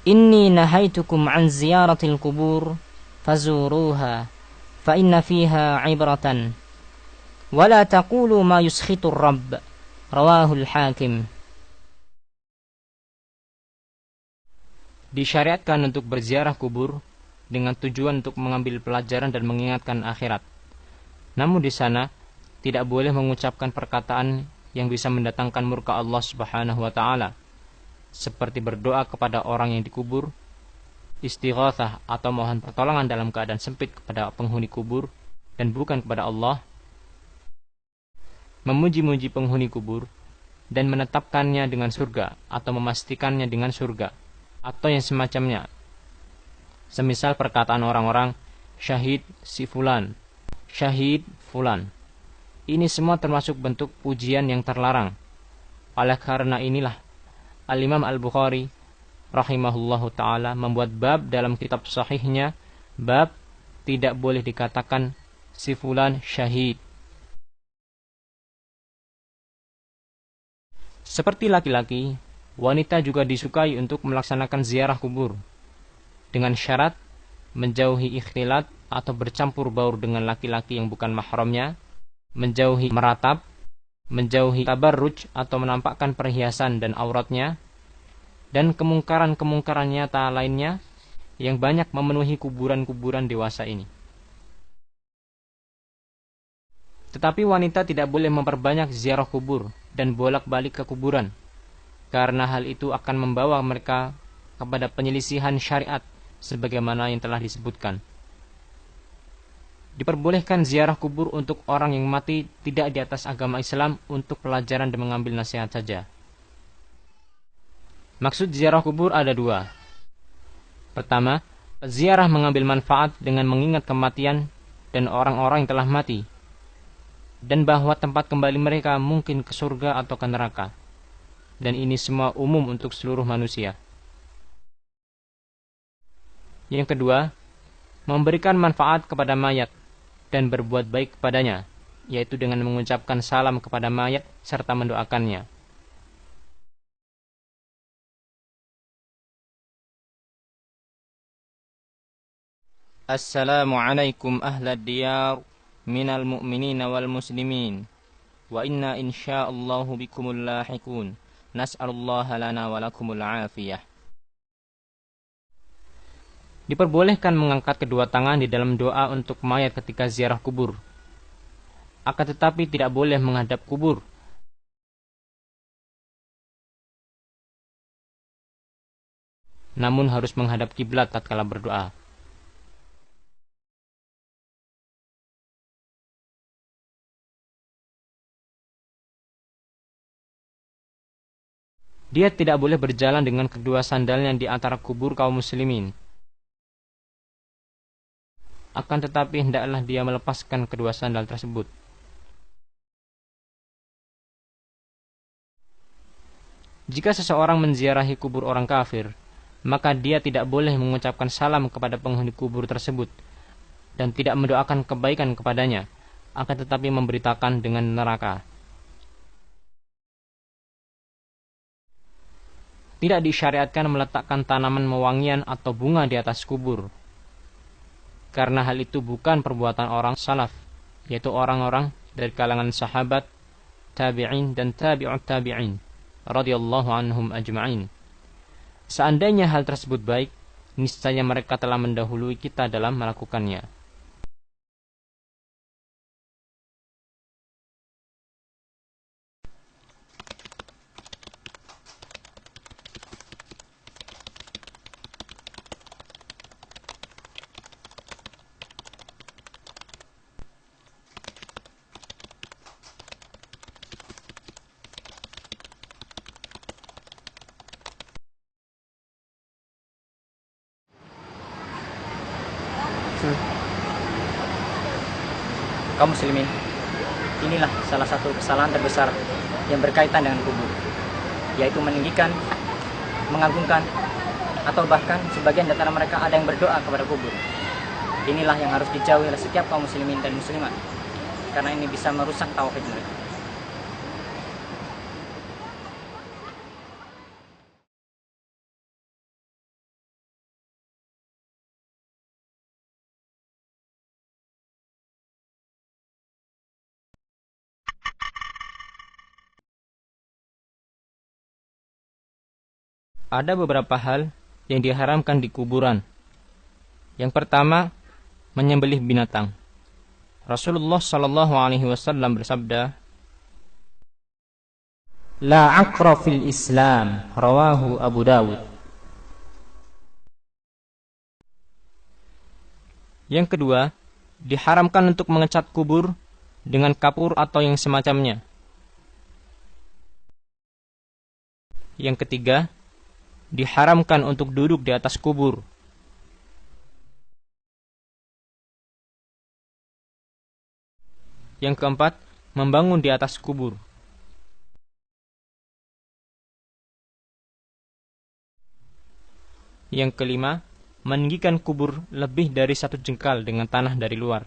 Inni nahaitukum an ziyaratil kubur fazuruha fa inna fiha ibratan wa la taqulu ma yuskhitur rabb. Rawahul Hakim. Disyariatkan untuk berziarah kubur dengan tujuan untuk mengambil pelajaran dan mengingatkan akhirat. Namun di sana tidak boleh mengucapkan perkataan yang bisa mendatangkan murka Allah Subhanahu wa taala, seperti berdoa kepada orang yang dikubur, istighatsah atau mohon pertolongan dalam keadaan sempit kepada penghuni kubur dan bukan kepada Allah, memuji-muji penghuni kubur dan menetapkannya dengan surga atau memastikannya dengan surga atau yang semacamnya. Semisal perkataan orang-orang syahid si fulan, syahid fulan. Ini semua termasuk bentuk pujian yang terlarang. Oleh karena inilah Al-Imam Al-Bukhari rahimahullahu ta'ala membuat bab dalam kitab sahihnya, bab tidak boleh dikatakan si fulan syahid. Seperti laki-laki, wanita juga disukai untuk melaksanakan ziarah kubur dengan syarat menjauhi ikhtilat atau bercampur baur dengan laki-laki yang bukan mahramnya, menjauhi meratap, menjauhi tabarruj atau menampakkan perhiasan dan auratnya, dan kemungkaran-kemungkaran nyata lainnya yang banyak memenuhi kuburan-kuburan dewasa ini. Tetapi wanita tidak boleh memperbanyak ziarah kubur dan bolak-balik ke kuburan, karena hal itu akan membawa mereka kepada penyelisihan syariat sebagaimana yang telah disebutkan. Diperbolehkan ziarah kubur untuk orang yang mati tidak di atas agama Islam untuk pelajaran dan mengambil nasihat saja. Maksud ziarah kubur ada dua. Pertama, ziarah mengambil manfaat dengan mengingat kematian dan orang-orang yang telah mati, dan bahwa tempat kembali mereka mungkin ke surga atau ke neraka. Dan ini semua umum untuk seluruh manusia. Yang kedua, memberikan manfaat kepada mayat dan berbuat baik kepadanya, yaitu dengan mengucapkan salam kepada mayat serta mendoakannya. Assalamualaikum ahlad diyar minal mu'minina wal muslimin, wa inna insya'allahu bikumul lahikun. Nas'alullaha lana wa lakumul afiyah. Diperbolehkan mengangkat kedua tangan di dalam doa untuk mayat ketika ziarah kubur. Akan tetapi tidak boleh menghadap kubur. Namun harus menghadap kiblat tatkala berdoa. Dia tidak boleh berjalan dengan kedua sandalnya di antara kubur kaum muslimin. Akan tetapi hendaklah dia melepaskan kedua sandal tersebut. Jika seseorang menziarahi kubur orang kafir, maka dia tidak boleh mengucapkan salam kepada penghuni kubur tersebut dan tidak mendoakan kebaikan kepadanya, akan tetapi memberitakan dengan neraka. Tidak disyariatkan meletakkan tanaman mewangian atau bunga di atas kubur, karena hal itu bukan perbuatan orang salaf, yaitu orang-orang dari kalangan sahabat, tabi'in dan tabi'ut tabi'in radhiyallahu anhum ajma'in. Seandainya hal tersebut baik, niscaya mereka telah mendahului kita dalam melakukannya. Kaum muslimin, inilah salah satu kesalahan terbesar yang berkaitan dengan kubur, yaitu meninggikan, mengagungkan, atau bahkan sebagian di antara mereka ada yang berdoa kepada kubur. Inilah yang harus dijauhi oleh setiap kaum muslimin dan muslimat, karena ini bisa merusak tauhid mereka. Ada beberapa hal yang diharamkan di kuburan. Yang pertama, menyembelih binatang. Rasulullah sallallahu alaihi wasallam bersabda, "La aqra fil Islam," rawahu Abu Dawud. Yang kedua, diharamkan untuk mengecat kubur dengan kapur atau yang semacamnya. Yang ketiga, diharamkan untuk duduk di atas kubur. Yang keempat, membangun di atas kubur. Yang kelima, meninggikan kubur lebih dari 1 jengkal dengan tanah dari luar.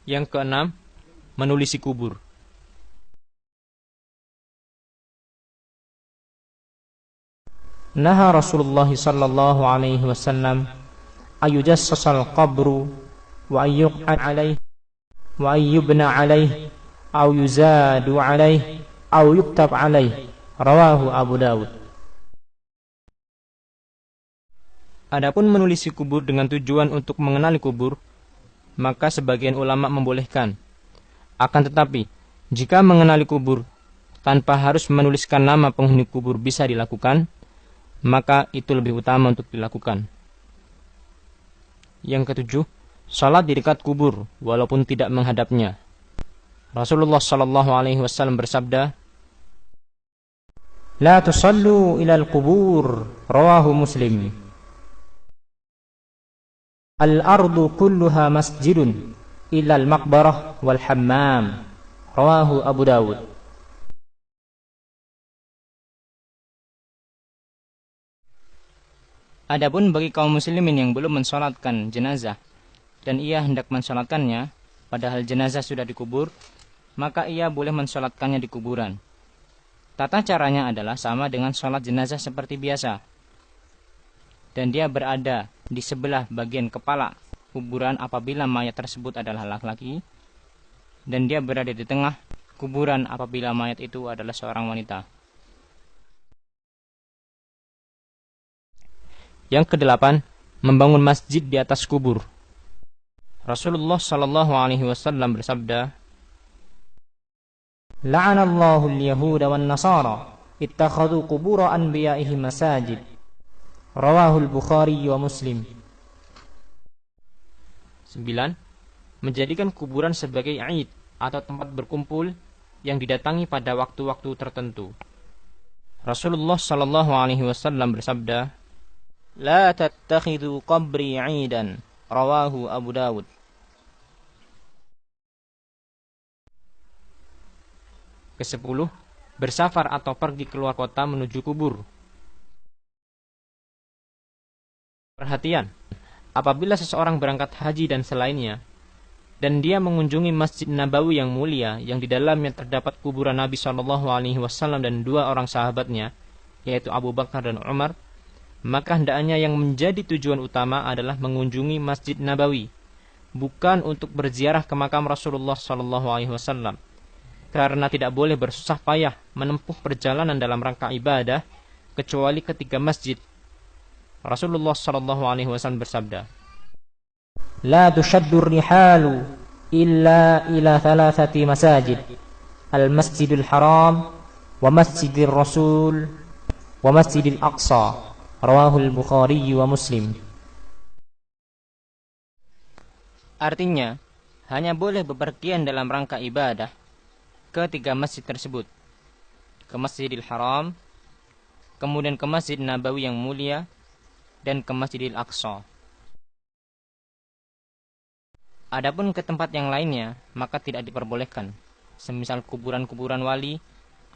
Yang keenam, menulisi kubur. Naha Rasulullah sallallahu alaihi wasallam ayujassasal qabru wa ayyuq'ad alaih wa ayyubna alaih aw yuzadu alaih aw yuktab alaih, rawahu Abu Dawud. Adapun menulisi kubur dengan tujuan untuk mengenali kubur, maka sebagian ulama membolehkan. Akan tetapi, jika mengenali kubur tanpa harus menuliskan nama penghuni kubur bisa dilakukan, maka itu lebih utama untuk dilakukan. Yang ketujuh, salat di dekat kubur walaupun tidak menghadapnya. Rasulullah sallallahu alaihi wasallam bersabda, "La tusallu ila al-qubur," rawahu Muslim. "Al-ardu kulluha masjidun illa al-maqbarah wal hammam," rawahu Abu Dawud. Adapun bagi kaum muslimin yang belum mensolatkan jenazah dan ia hendak mensolatkannya, padahal jenazah sudah dikubur, maka ia boleh mensolatkannya di kuburan. Tata caranya adalah sama dengan solat jenazah seperti biasa. Dan dia berada di sebelah bagian kepala kuburan apabila mayat tersebut adalah laki-laki, dan dia berada di tengah kuburan apabila mayat itu adalah seorang wanita. Yang kedelapan, membangun masjid di atas kubur. Rasulullah sallallahu alaihi wasallam bersabda, "La'anallahu al-yahuda wan nasara ittakhadhu qubur anbiya'ihim masajid." Rawahu al-Bukhari wa Muslim. 9. Menjadikan kuburan sebagai aid atau tempat berkumpul yang didatangi pada waktu-waktu tertentu. Rasulullah sallallahu alaihi wasallam bersabda, "La tattakhidhu qabri 'aidan," rawahu Abu Dawud. Ke-10, bersafar atau pergi keluar kota menuju kubur. Perhatian, apabila seseorang berangkat haji dan selainnya, dan dia mengunjungi Masjid Nabawi yang mulia, yang di dalamnya terdapat kuburan Nabi Shallallahu Alaihi Wasallam dan 2 orang sahabatnya, yaitu Abu Bakar dan Umar, maka hendaknya yang menjadi tujuan utama adalah mengunjungi Masjid Nabawi, bukan untuk berziarah ke makam Rasulullah Shallallahu Alaihi Wasallam, karena tidak boleh bersusah payah menempuh perjalanan dalam rangka ibadah kecuali ketika masjid. Rasulullah Shallallahu Alaihi Wasallam bersabda, "La tushaddu rihalu illa ila 3 masajid, al-Masjidil Haram, wa Masjidir Rasul, wa Masjidil Aqsa." Rawahul Bukhari wa Muslim. Artinya, hanya boleh bepergian dalam rangka ibadah ke 3 masjid tersebut, ke Masjidil Haram, kemudian ke Masjid Nabawi yang mulia, dan ke Masjidil Aqsa. Adapun ke tempat yang lainnya, maka tidak diperbolehkan, semisal kuburan-kuburan wali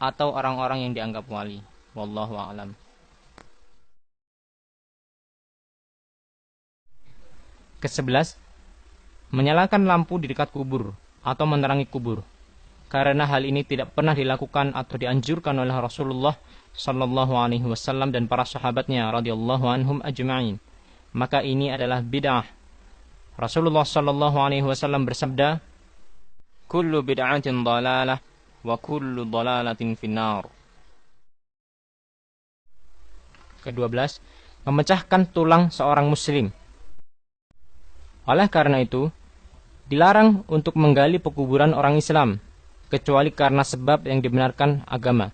atau orang-orang yang dianggap wali. Wallahu a'lam. Ke-11, menyalakan lampu di dekat kubur atau menerangi kubur, karena hal ini tidak pernah dilakukan atau dianjurkan oleh Rasulullah sallallahu alaihi wasallam dan para sahabatnya radhiyallahu anhum ajma'in. Maka ini adalah bid'ah. Rasulullah sallallahu alaihi wasallam bersabda, "Kullu bid'atin dhalalah wa kullu dhalalatin finnar." ke-12, memecahkan tulang seorang muslim. Oleh karena itu, dilarang untuk menggali pekuburan orang Islam, kecuali karena sebab yang dibenarkan agama.